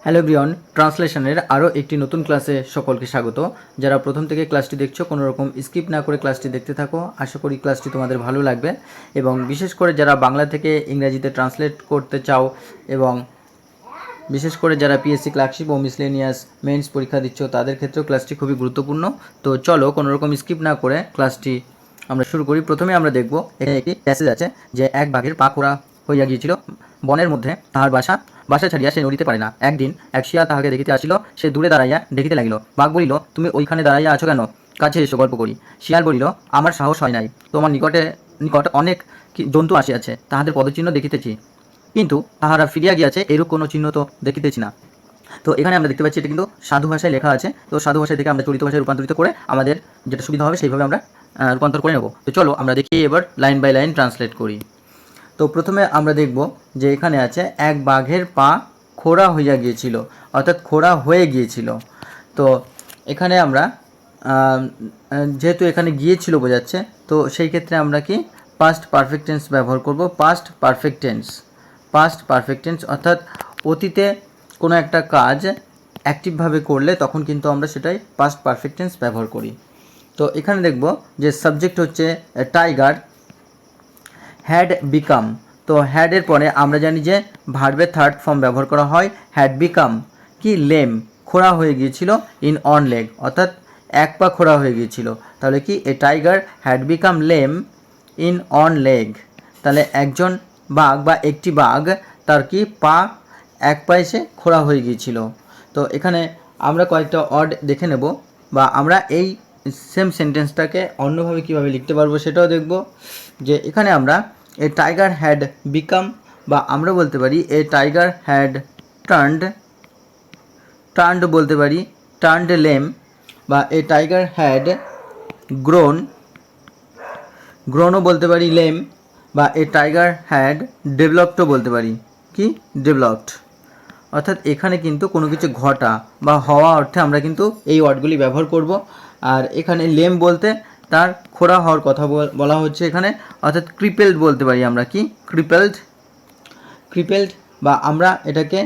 Hello everyone, ট্রান্সলেশনের আরও একটি নতুন ক্লাসে সকলকে স্বাগত। যারা প্রথম থেকে ক্লাসটি দেখছো কোনো রকম স্কিপ না করে ক্লাসটি দেখতে থাকো। আশা করি ক্লাসটি তোমাদের ভালো লাগবে এবং বিশেষ করে যারা বাংলা থেকে ইংরেজিতে ট্রান্সলেট করতে চাও এবং বিশেষ করে যারা পিএসসি ক্লার্কশিপ ও মিসলেনিয়াস মেন্স পরীক্ষা দিচ্ছ তাদের ক্ষেত্রেও ক্লাসটি খুবই গুরুত্বপূর্ণ। তো চলো কোনো রকম স্কিপ না করে ক্লাসটি আমরা শুরু করি। প্রথমে আমরা দেখব এখানে একটি প্যাসেজ আছে যে এক বাঘের পা খোড়া হইয়া গিয়েছিল বনের মধ্যে তাহার বাসা ছাড়িয়া সে নড়িতে পারে না। একদিন এক শিয়াল তাহাকে দেখিতে আসিল, সে দূরে দাঁড়াইয়া দেখিতে লাগিল। বাঘ বলিল, তুমি ওইখানে দাঁড়াইয়া আছো কেন? কাছে এসো, গল্প করি। শিয়াল বলিল, আমার সাহস হয় নাই, তোমার নিকট অনেক জন্তু আসিয়াছে, তাহাদের পদচিহ্ন দেখিতেছি, কিন্তু তাহারা ফিরিয়া গিয়াছে, এরূপ কোনো চিহ্ন তো দেখিতেছি না। তো এখানে আমরা দেখতে পাচ্ছি এটা কিন্তু সাধু ভাষায় লেখা আছে। তো সাধু ভাষায় থেকে আমরা চলিত ভাষায় রূপান্তরিত করে আমাদের যেটা সুবিধা হবে সেইভাবে আমরা রূপান্তর করে নেব। তো চলো আমরা দেখি এবার লাইন বাই লাইন ট্রান্সলেট করি। তো প্রথমে আমরা দেখব যে এখানে আছে এক বাঘের পা খোড়া হইয়া গিয়েছিল, অর্থাৎ খোড়া হয়ে গিয়েছিল। তো এখানে আমরা যেহেতু এখানে গিয়েছিল বোঝাচ্ছে, তো সেই ক্ষেত্রে আমরা কি পাস্ট পারফেক্ট টেন্স ব্যবহার করব। পাস্ট পারফেক্ট টেন্স অর্থাৎ অতীতে কোনো একটা কাজ অ্যাক্টিভভাবে করলে তখন কিন্তু আমরা সেটাই পাস্ট পারফেক্ট টেন্স ব্যবহার করি। তো এখানে দেখব যে সাবজেক্ট হচ্ছে টাইগার হ্যাড বিকাম। তো হ্যাডের পরে আমরা জানি যে ভার্বের থার্ড ফর্ম ব্যবহার করা হয়। হ্যাড বিকাম কি লেম, খোড়া হয়ে গিয়েছিল ইন অন লেগ, অর্থাৎ এক পা খোড়া হয়ে গিয়েছিল। তাহলে কি a tiger had become lame in one leg. তাহলে একজন বাঘ বা একটি বাঘ তার কি পা এক পায়ে সে খোড়া হয়ে গিয়েছিল। তো এখানে আমরা কয়েকটা ওয়ার্ড দেখে নেব বা আমরা এই সেম সেন্টেন্সটাকে অন্যভাবে কীভাবে লিখতে পারবো সেটাও দেখব। যে এখানে আমরা এ টাইগার হ্যাড বিকাম বা আমরা বলতে পারি এ টাইগার হ্যাড টার্নড বলতে পারি, টার্নড লেম, বা এ টাইগার হ্যাড গ্রোনও বলতে পারি লেম, বা এ টাইগার হ্যাড ডেভেলপডও বলতে পারি কি ডেভেলপড। অর্থাৎ এখানে কিন্তু কোনো কিছু ঘটা বা হওয়া অর্থে আমরা কিন্তু এই ওয়ার্ডগুলি ব্যবহার করব। আর এখানে লেম বলতে তার খোড়া হওয়ার কথা বলা হচ্ছে এখানে, অর্থাৎ ক্রিপেলড বলতে পারি আমরা কি ক্রিপেলড, বা আমরা এটাকে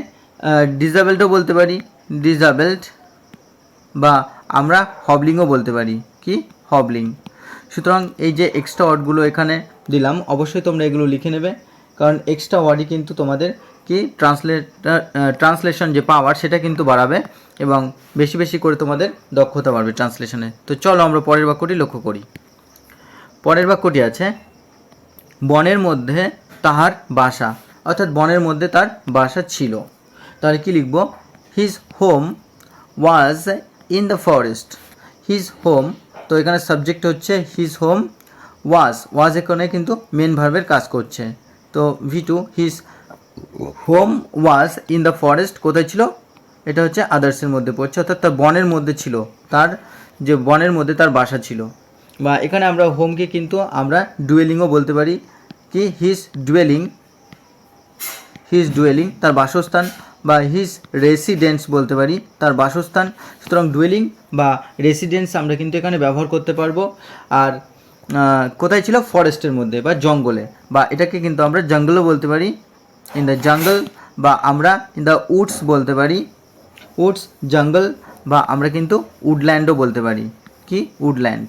ডিসেবলডও বলতে পারি ডিসেবলড, বা আমরা হবলিংও বলতে পারি কি হবলিং। সুতরাং এই যে এক্সট্রা ওয়ার্ডগুলো এখানে দিলাম অবশ্যই তোমরা এগুলো লিখে নেবে, কারণ এক্সট্রা ওয়ার্ডই কিন্তু তোমাদের কি ট্রান্সলেশন যে পাওয়ার সেটা কিন্তু বাড়াবে এবং বেশি বেশি করে তোমাদের দক্ষতা বাড়বে ট্রান্সলেশনে। তো চলো আমরা পরের বাক্যটি লক্ষ্য করি। পরের বাক্যটি আছে বনের মধ্যে তাহার বাসা, অর্থাৎ বনের মধ্যে তার বাসা ছিল। তাহলে কি লিখব? His whom was in the forest. His home, তো এখানে সাবজেক্ট হচ্ছে হিজ হোম, ওয়াজ এখানে কিন্তু মেন ভার্বের কাজ করছে। তো V2 his whom was in the forest কোথায় ছিল? এটা হচ্ছে আদার্সের মধ্যে পড়ছে, অর্থাৎ তার বনের মধ্যে ছিল, তার যে বনের মধ্যে তার বাসা ছিল। বা এখানে আমরা হোমকে কিন্তু আমরা ডুয়েলিংও বলতে পারি কি হিজ ডুয়েলিং তার বাসস্থান, বা হিজ রেসিডেন্স বলতে পারি তার বাসস্থান। সুতরাং ডুয়েলিং বা রেসিডেন্স আমরা কিন্তু এখানে ব্যবহার করতে পারবো। আর কোথায় ছিল? ফরেস্টের মধ্যে বা জঙ্গলে, বা এটাকে কিন্তু আমরা জঙ্গলও বলতে পারি, ইন দ্য জঙ্গল, বা আমরা ইন দ্য উডস বলতে পারি উডস জঙ্গল, বা আমরা কিন্তু উডল্যান্ডও বলতে পারি কি উডল্যান্ড।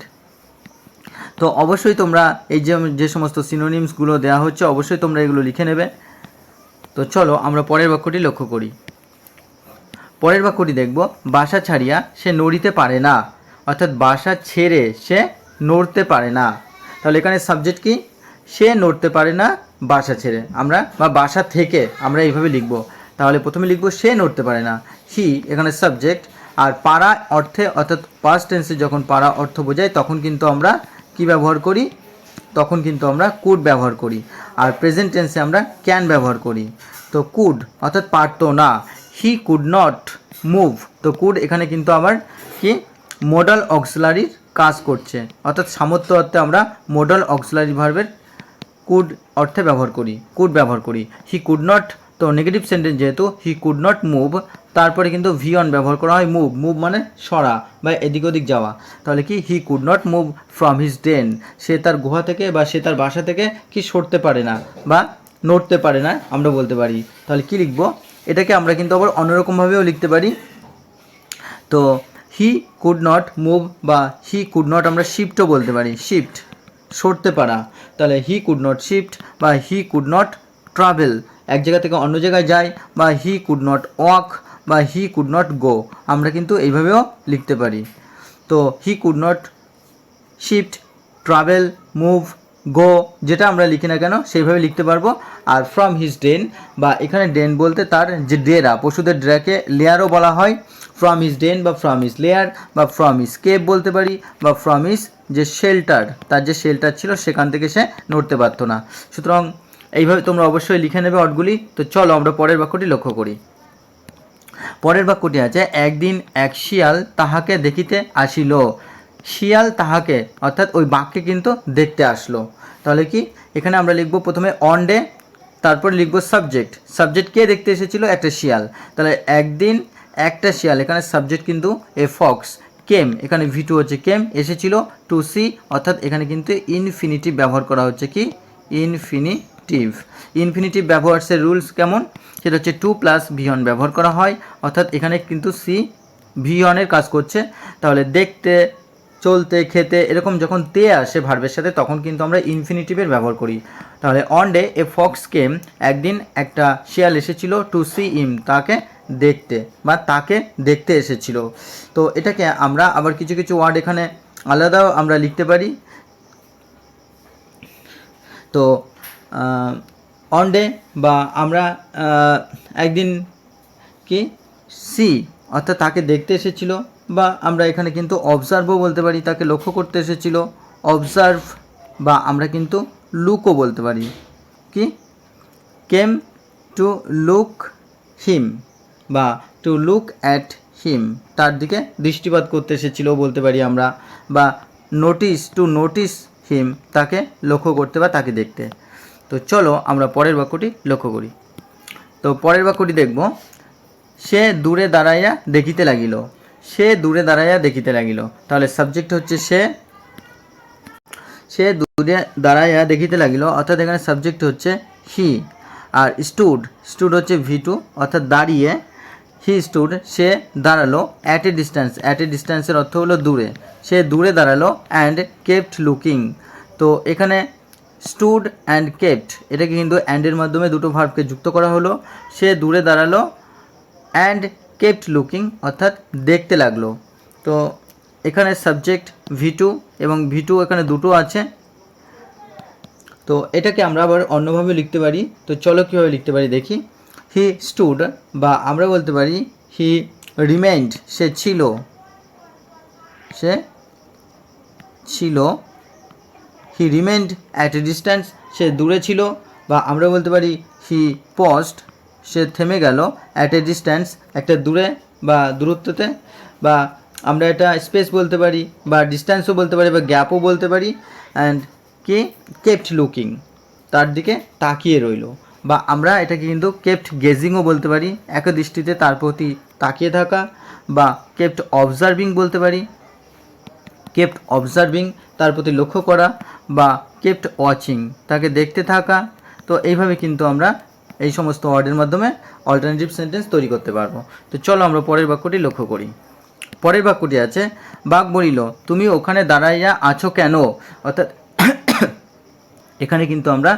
তো অবশ্যই তোমরা এই যে সমস্ত সিনোনিমসগুলো দেওয়া হচ্ছে অবশ্যই তোমরা এগুলো লিখে নেবে। তো চলো আমরা পরের বাক্যটি লক্ষ্য করি। পরের বাক্যটি দেখব বাসা ছাড়িয়া সে নড়িতে পারে না, অর্থাৎ বাসা ছেড়ে সে নড়তে পারে না। তাহলে এখানে সাবজেক্ট কি? সে নড়তে পারে না বাসা ছেড়ে, আমরা বা বাসা থেকে আমরা এইভাবে লিখব। তাহলে প্রথমে লিখব সে নড়তে পারে না, হি এখানে সাবজেক্ট। আর পারা অর্থে অর্থাৎ পাস্ট টেন্সে যখন পারা অর্থ বোঝায় তখন কিন্তু আমরা কি ব্যবহার করি? তখন কিন্তু আমরা কুড ব্যবহার করি। আর প্রেজেন্ট টেন্সে আমরা ক্যান ব্যবহার করি। তো কুড অর্থাৎ পারতো না, হি কুড নট মুভ। তো কুড এখানে কিন্তু আবার কি মোডাল অক্সিলারির কাজ করছে, অর্থাৎ সামর্থ্য অর্থে আমরা মোডাল অক্সিলারি ভার্বের কুড অর্থে কুড ব্যবহার করি। হি কুড নট, তো নেগেটিভ সেন্টেন্স যেহেতু হি কুড নট মুভ, তারপরে কিন্তু V1 ব্যবহার করা হয় মুভ মানে সরা বা এদিক ওদিক যাওয়া। তাহলে কি he could not move from his den, সে তার গুহা থেকে বা সে তার বাসা থেকে কি সরতে পারে না বা নড়তে পারে না আমরা বলতে পারি। তাহলে কি লিখব? এটাকে আমরা কিন্তু আবার অন্যরকমভাবেও লিখতে পারি। তো হি কুড নট মুভ বা হি কুড নট আমরা শিফটও বলতে পারি, শিফট সরতে পারা। তাহলে হি কুড নট শিফট বা হি কুড নট ট্রাভেল, এক জায়গা থেকে অন্য জায়গায় যায়, বা হি কুড নট ওয়াক বা হি কুড নট গো, আমরা কিন্তু এইভাবেও লিখতে পারি। তো he could not shift, travel, move, go, যেটা আমরা লিখি না কেন সেইভাবে লিখতে পারবো। আর ফ্রম হিজ ডেন, বা এখানে ডেন বলতে তার যে ডেরা, পশুদের ডেরাকে লেয়ারও বলা হয়। ফ্রম হিজ ডেন বা ফ্রম হিজ লেয়ার বা ফ্রম হিজ কেভ বলতে পারি, বা ফ্রম হিজ যে শেল্টার, তার যে শেল্টার ছিল সেখান থেকে সে নড়তে পারতো না। সুতরাং এইভাবে তোমরা অবশ্যই লিখে নেবে অর্ডগুলি। তো চলো আমরা পরের বাক্যটি লক্ষ্য করি। পরের বাক্যটি আছে, একদিন এক শিয়াল তাহাকে দেখিতে আসিল। শিয়াল তাহাকে অর্থাৎ ওই বাঘকে কিন্তু দেখতে আসলো। তাহলে কি এখানে আমরা লিখব প্রথমে অন ডে, তারপর লিখব সাবজেক্ট। সাবজেক্ট কে দেখতে এসেছিল? একটা শিয়াল। তাহলে একদিন একটা শিয়াল, এখানে সাবজেক্ট কিন্তু এ ফক্স, কেম, এখানে V2 হচ্ছে কেম, এসেছিল, টু সি, অর্থাৎ এখানে কিন্তু ইনফিনিটিভ ব্যবহার করা হচ্ছে। কি? ইনফিনিটিভ। ইনফিনিটিভ ব্যবহারের রুলস কেমন? সেটা হচ্ছে টু প্লাস V1 ব্যবহার করা হয়, অর্থাৎ এখানে কিন্তু সি V1 এর কাজ করছে। তাহলে দেখতে, চলতে, খেতে, এরকম যখন তে আসে ভার্বের সাথে তখন কিন্তু আমরা ইনফিনিটিভের ব্যবহার করি। তাহলে অন ডে এ ফক্স কেম, একদিন একটা শিয়াল এসেছিল, টু সি ইম, তাকে দেখতে বা তাকে দেখতে এসেছিল। তো এটাকে আমরা আবার কিছু কিছু ওয়ার্ড এখানে আলাদাও আমরা লিখতে পারি। তো অন ডে বা আমরা একদিন কি সি অর্থাৎ তাকে দেখতে এসেছিল, বা আমরা এখানে কিন্তু অবজার্ভও বলতে পারি, তাকে লক্ষ্য করতে এসেছিল, অবজার্ভ, বা আমরা কিন্তু লুকও বলতে পারি। কি? কেম টু লুক হিম বা টু লুক অ্যাট হিম, তার দিকে দৃষ্টিপাত করতে এসেছিল বলতে পারি আমরা, বা নোটিস, টু নোটিস হিম, তাকে লক্ষ্য করতে বা তাকে দেখতে। তো চলো আমরা পরের বাক্যটি লক্ষ্য করি। তো পরের বাক্যটি দেখব, সে দূরে দাঁড়াইয়া দেখিতে লাগিল। সে দূরে দাঁড়াইয়া দেখিতে লাগিল, তাহলে সাবজেক্ট হচ্ছে সে, সে দূরে দাঁড়াইয়া দেখিতে লাগিল, অর্থাৎ এখানে সাবজেক্ট হচ্ছে হি। আর স্টুড, স্টুড হচ্ছে V2, অর্থাৎ দাঁড়িয়ে, হি স্টুড, সে দাঁড়ালো, at a distance, at a ডিস্ট্যান্সের অর্থ হলো দূরে, সে দূরে দাঁড়ালো, অ্যান্ড কেপ্ট লুকিং। তো এখানে স্টুড অ্যান্ড কেপ্ট, এটাকে কিন্তু অ্যান্ডের মাধ্যমে দুটো ভার্বকে যুক্ত করা হলো। সে দূরে দাঁড়ালো অ্যান্ড কেপ্ট লুকিং, অর্থাৎ দেখতে লাগলো। তো এখানে সাবজেক্ট V2 এবং V2 এখানে দুটো আছে। তো এটাকে আমরা আবার অন্যভাবে লিখতে পারি। তো চলো কীভাবে লিখতে পারি দেখি। হি স্টুড, বা আমরা বলতে পারি হি রিমেইন্ড, সে ছিল, সে ছিল, হি রিমেইন্ড অ্যাট এ ডিস্ট্যান্স, সে দূরে ছিল, বা আমরা বলতে পারি হি পজড, সে থেমে গেল, অ্যাট এ ডিস্ট্যান্স, একটা দূরে বা দূরত্বতে, বা আমরা এটা স্পেস বলতে পারি, বা ডিস্ট্যান্সও বলতে পারি, বা গ্যাপও বলতে পারি। অ্যান্ড কি? কেপ্ট লুকিং, তার দিকে তাকিয়ে রইল, বা আমরা এটাকে কিন্তু কেপ্ট গেজিংও বলতে পারি, এক দৃষ্টিতে তার প্রতি তাকিয়ে থাকা, বা কেপ্ট অবজার্ভিং বলতে পারি, কেপ্ট অবজার্ভিং, তার প্রতি লক্ষ্য করা, বা কেপ্ট ওয়াচিং, তাকে দেখতে থাকা। তো এইভাবে কিন্তু আমরা এই সমস্ত ওয়ার্ডের মাধ্যমে অল্টারনেটিভ সেন্টেন্স তৈরি করতে পারবো। তো চলো আমরা পরের বাক্যটি লক্ষ্য করি। পরের বাক্যটি আছে, বাঘ বলিল, তুমি ওখানে দাঁড়াইয়া আছো কেন? অর্থাৎ এখানে কিন্তু আমরা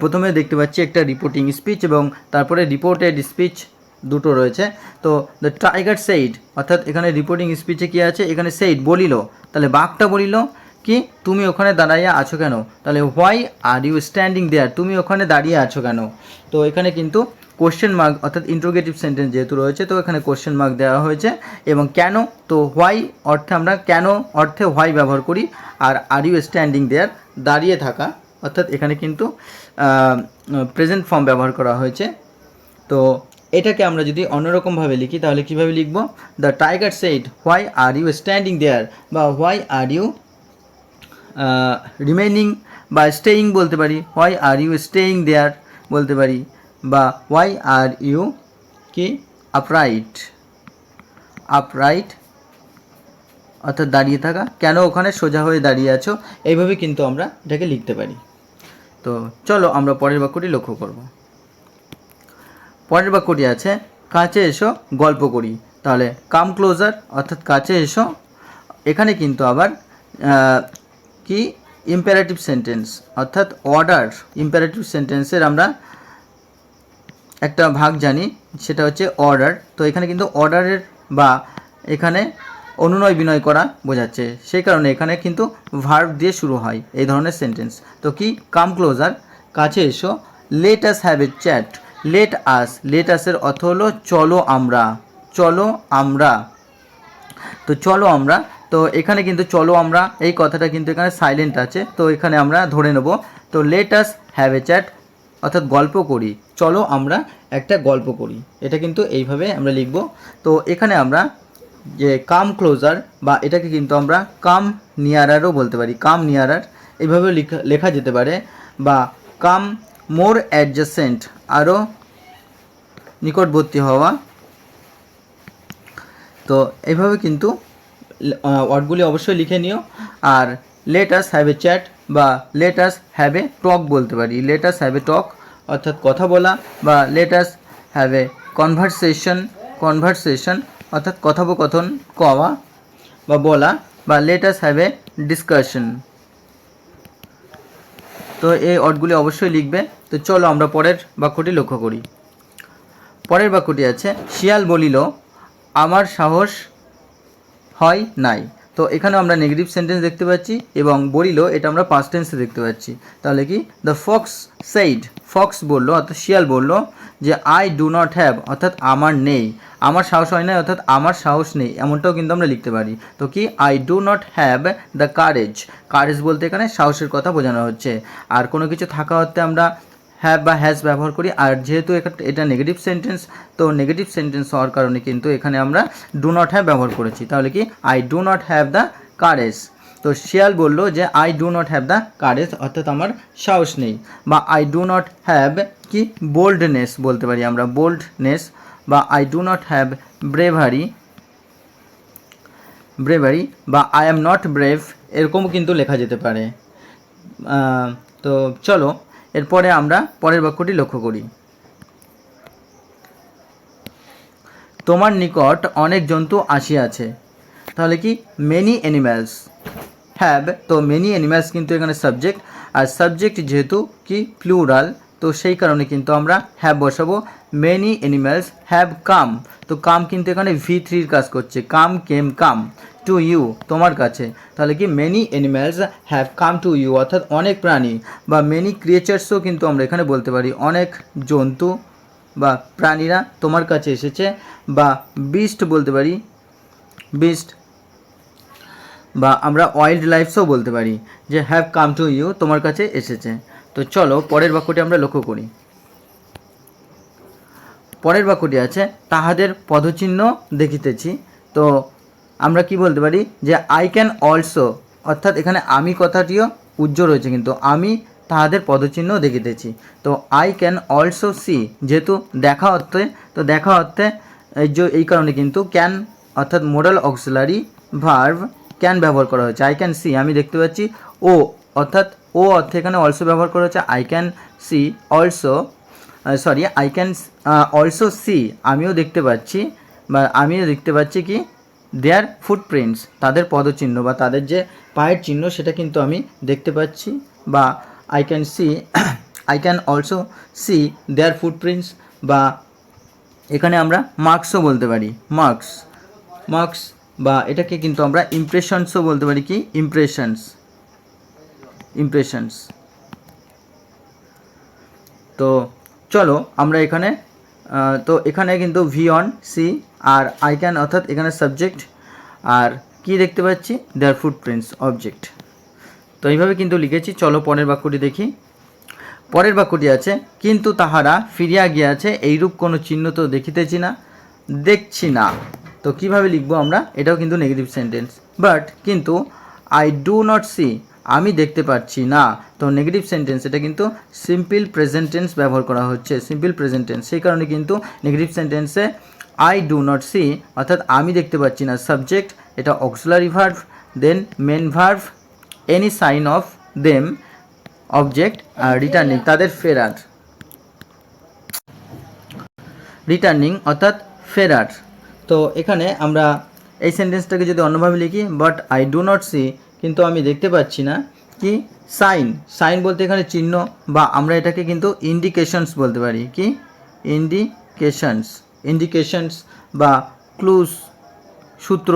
প্রথমে দেখতে পাচ্ছি একটা রিপোর্টিং স্পিচ এবং তারপরে রিপোর্টেড স্পিচ দুটো রয়েছে। তো দ্য টাইগার সেইড, অর্থাৎ এখানে রিপোর্টিং স্পিচে কী আছে? এখানে সেইড বলিল, তাহলে বাঘটা বলিল কি তুমি ওখানে দাঁড়াইয়া আছো কেন? তাহলে হোয়াই আর ইউ স্ট্যান্ডিং দেয়ার, তুমি ওখানে দাঁড়িয়ে আছো কেন? তো এখানে কিন্তু কোশ্চেন মার্ক অর্থাৎ ইন্টারোগেটিভ সেন্টেন্স যেহেতু রয়েছে, তো এখানে কোশ্চেন মার্ক দেওয়া হয়েছে। এবং কেন, তো হোয়াই অর্থে আমরা কেন অর্থে হোয়াই ব্যবহার করি, আর আর ইউ স্ট্যান্ডিং দেয়ার দাঁড়িয়ে থাকা, অর্থাৎ এখানে কিন্তু প্রেজেন্ট ফর্ম ব্যবহার করা হয়েছে। তো এটাকে আমরা যদি অন্যরকমভাবে লিখি তাহলে কীভাবে লিখব? The tiger said why are you standing there, বা হোয়াই আর ইউ রিমেইনিং, বা স্টেইং বলতে পারি, why are you staying there বলতে পারি, বা হোয়াই আর ইউ কি আপরাইট, আপরাইট অর্থাৎ দাঁড়িয়ে থাকা, কেন ওখানে সোজা হয়ে দাঁড়িয়ে আছো, এইভাবে কিন্তু আমরা এটাকে লিখতে পারি। তো চলো আমরা পরের বাক্যটি লক্ষ্য করব। পরের বাক্যটি আছে কাছে এসো গল্প করি। তাহলে কাম ক্লোজার অর্থাৎ কাছে এসো, এখানে কিন্তু আবার কি ইম্পারেটিভ সেন্টেন্স অর্থাৎ অর্ডার, ইম্পারেটিভ সেন্টেন্সের আমরা একটা ভাগ জানি, সেটা হচ্ছে অর্ডার। তো এখানে কিন্তু অর্ডারের বা এখানে অনুনয় বিনয় করা বোঝাচ্ছে, সেই কারণে এখানে কিন্তু ভার্ব দিয়ে শুরু হয় এই ধরনের সেন্টেন্স। তো কি কাম ক্লোজার কাছে এসো, let us have a chat. Let আসের অর্থ হলো চলো আমরা, চলো আমরা। তো চলো আমরা, তো এখানে কিন্তু চলো আমরা এই কথাটা কিন্তু এখানে সাইলেন্ট আছে, তো এখানে আমরা ধরে নেব। তো late us have a chat অর্থাৎ গল্প করি, চলো আমরা একটা গল্প করি, এটা কিন্তু এইভাবে আমরা লিখব। তো এখানে আমরা যে কাম ক্লোজার বা এটাকে কিন্তু আমরা কাম নিয়ারারও বলতে পারি, কাম নিয়ারার এইভাবেও লেখা যেতে পারে, বা কাম মোর অ্যাডজাসেন্ট আরও নিকটবর্তী হওয়া। তো এইভাবে কিন্তু ওয়ার্ডগুলি অবশ্যই লিখে নিও। আর let us have a chat বা let us have a talk বলতে পারি, লেট আস হ্যাভ এ টক অর্থাৎ কথা বলা, বা let us have a conversation অর্থাৎ কথোপকথন কওয়া বা বলা, বা let us have A discussion. তো এই ওয়ার্ডগুলি অবশ্যই লিখবে। তো চলো আমরা পরের বাক্যটি লক্ষ্য করি। পরের বাক্যটি আছে শিয়াল বলিল আমার সাহস হয় নাই। তো এখানে আমরা নেগেটিভ সেন্টেন্স দেখতে পাচ্ছি এবং বলিল এটা আমরা পাস্ট টেন্সে দেখতে পাচ্ছি। তাহলে কি দ্য ফক্স সেইড, ফক্স বললো অর্থাৎ শিয়াল বললো যে আই ডু নট হ্যাভ অর্থাৎ আমার নেই, আমার সাহস হয় না অর্থাৎ আমার সাহস নেই, এমনটাও কিন্তু আমরা লিখতে পারি। তো কি I do not have the courage, courage বলতে এখানে সাহসের কথা বোঝানো হচ্ছে। আর কোনো কিছু থাকা অর্থে আমরা হ্যাভ বা হ্যাজ ব্যবহার করি, আর যেহেতু এটা নেগেটিভ সেন্টেন্স, তো নেগেটিভ সেন্টেন্স হওয়ার কারণে কিন্তু এখানে আমরা ডু নট হ্যাভ ব্যবহার করেছি। তাহলে কি I do not have the courage. তো শিয়াল বললো যে I do not have the courage অর্থাৎ আমার সাহস নেই, বা আই ডু নট হ্যাভ কি বোল্ডনেস বলতে পারি আমরা, বোল্ডনেস, বা I do not have bravery বা আই অ্যাম নট ব্রেভ, এরকমও কিন্তু লেখা যেতে পারে। তো চলো এরপরে আমরা পরের বাক্যটি লক্ষ্য করি। তোমার নিকট অনেক জন্তু আসিয়াছে। তাহলে কি মেনি অ্যানিম্যালস হ্যাভ, তো মেনি অ্যানিম্যালস কিন্তু এখানে সাবজেক্ট, আর সাবজেক্ট যেহেতু কি প্লুরাল, তো সেই কারণে কিন্তু আমরা হ্যাভ বসাবো। মেনি অ্যানিম্যালস হ্যাভ কাম, তো কাম কিন্তু এখানে V3 কাজ করছে, কাম কেম কাম টু ইউ তোমার কাছে। তাহলে কি many animals have come to you অর্থাৎ অনেক প্রাণী বা মেনি ক্রিয়েচার্সও কিন্তু আমরা এখানে বলতে পারি, অনেক জন্তু বা প্রাণীরা তোমার কাছে এসেছে, বা বিস্ট বলতে পারি, বিস্ট, বা আমরা ওয়াইল্ড লাইফসও বলতে পারি যে হ্যাভ কাম টু ইউ তোমার কাছে এসেছে। তো চলো পরের বাক্যটি আমরা লক্ষ্য করি। পরের বাক্যটি আছে তাহাদের পদচিহ্ন দেখিতেছি। তো আমরা কি বলতে পারি যে আই ক্যান অলসো, অর্থাৎ এখানে আমি কথাটিও উজ্জ্বল রয়েছে, কিন্তু আমি তাহাদের পদচিহ্ন দেখিতেছি। তো আই ক্যান অলসো সি, যেহেতু দেখা অর্থে, তো দেখা অর্থে এই কারণে কিন্তু ক্যান অর্থাৎ মোডাল অক্সিলারি ভার্ব ক্যান ব্যবহার করা হয়েছে। আই ক্যান সি আমি দেখতে পাচ্ছি, ও অর্থাৎ ও অর্থে এখানে অলসো ব্যবহার করা হচ্ছে। I can C also, I can also C আমিও দেখতে পাচ্ছি, বা আমিও দেখতে পাচ্ছি কি দেয়ার ফুটপ্রিন্টস তাদের পদচিহ্ন বা তাদের যে পায়ের চিহ্ন সেটা কিন্তু আমি দেখতে পাচ্ছি, বা I can see I can also see their footprints, বা এখানে আমরা মার্কসও বলতে পারি, মার্কস, বা এটাকে কিন্তু আমরা ইমপ্রেশনসও বলতে পারি, কি ইমপ্রেশনস। তো চলো আমরা এখানে তো এখানে কিন্তু ভি অন সি আর আই ক্যান অর্থাৎ এখানে সাবজেক্ট, আর কি দেখতে পাচ্ছি দেয়ার ফুটপ্রিন্টস অবজেক্ট। তো এইভাবে কিন্তু লিখেছি। চলো পরের বাক্যটি দেখি। পরের বাক্যটি আছে কিন্তু তাহারা ফিরিয়া গিয়াছে এইরূপ কোনো চিহ্ন তো দেখছি না। তো কিভাবে লিখবো আমরা, এটাও কিন্তু নেগেটিভ সেন্টেন্স। বাট কিন্তু আই ডু নট সি আমি দেখতে পাচ্ছি না, তো নেগেটিভ সেন্টেন্স, এটা কিন্তু সিম্পল প্রেজেন্ট টেন্স ব্যবহার করা হচ্ছে, সিম্পল প্রেজেন্ট টেন্স, সেই কারণে কিন্তু নেগেটিভ সেন্টেন্সে আই ডু নট সি অর্থাৎ আমি দেখতে পাচ্ছি না সাবজেক্ট, এটা auxiliary verb, then main verb, any sign of them object, আর রিটার্নিং তাদের ফেরার। রিটার্নিং অর্থাৎ ফেরার। তো এখানে আমরা এই সেন্টেন্সটাকে যদি অন্যভাবে লিখি, but I do not see, কিন্তু আমি দেখতে পাচ্ছি না কি সাইন। সাইন বলতে এখানে চিহ্ন, বা আমরা এটাকে কিন্তু ইন্ডিকেশনস বলতে পারি। কি ইন্ডিকেশনস, ইন্ডিকেশনস বা ক্লুজ, সূত্র,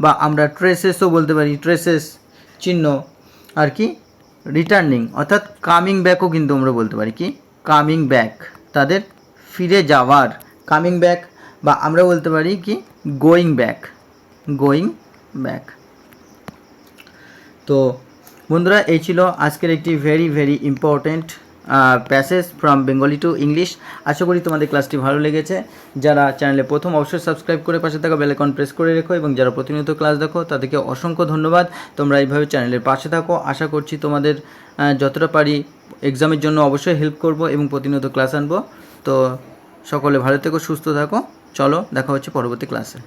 বা আমরা ট্রেসেসও বলতে পারি, ট্রেসেস চিহ্ন। আর কি রিটার্নিং অর্থাৎ কামিং ব্যাকও কিন্তু আমরা বলতে পারি। কি কামিং ব্যাক, তাদের ফিরে যাওয়ার, কামিং ব্যাক, বা আমরা বলতে পারি কি গোয়িং ব্যাক, গোয়িং ব্যাক। তো বন্ধুরা, এই ছিল আজকের একটি very very important passage from Bengali to English. আশা করি তোমাদের ক্লাসটি ভালো লেগেছে। যারা চ্যানেলে প্রথম অবশ্যই সাবস্ক্রাইব করে পাশে থাকা বেল আইকন প্রেস করে রেখো, এবং যারা প্রতিনিয়ত ক্লাস দেখো তাদেরকে অসংখ্য ধন্যবাদ। তোমরা এইভাবে চ্যানেলের পাশে থাকো। আশা করছি তোমাদের যতটা পারি এক্সামের জন্য অবশ্যই হেল্প করব এবং প্রতিনিয়ত ক্লাস আনবো। তো সকলে ভালো থেকো, সুস্থ থাকো। চলো দেখা হচ্ছে পরবর্তী ক্লাসে।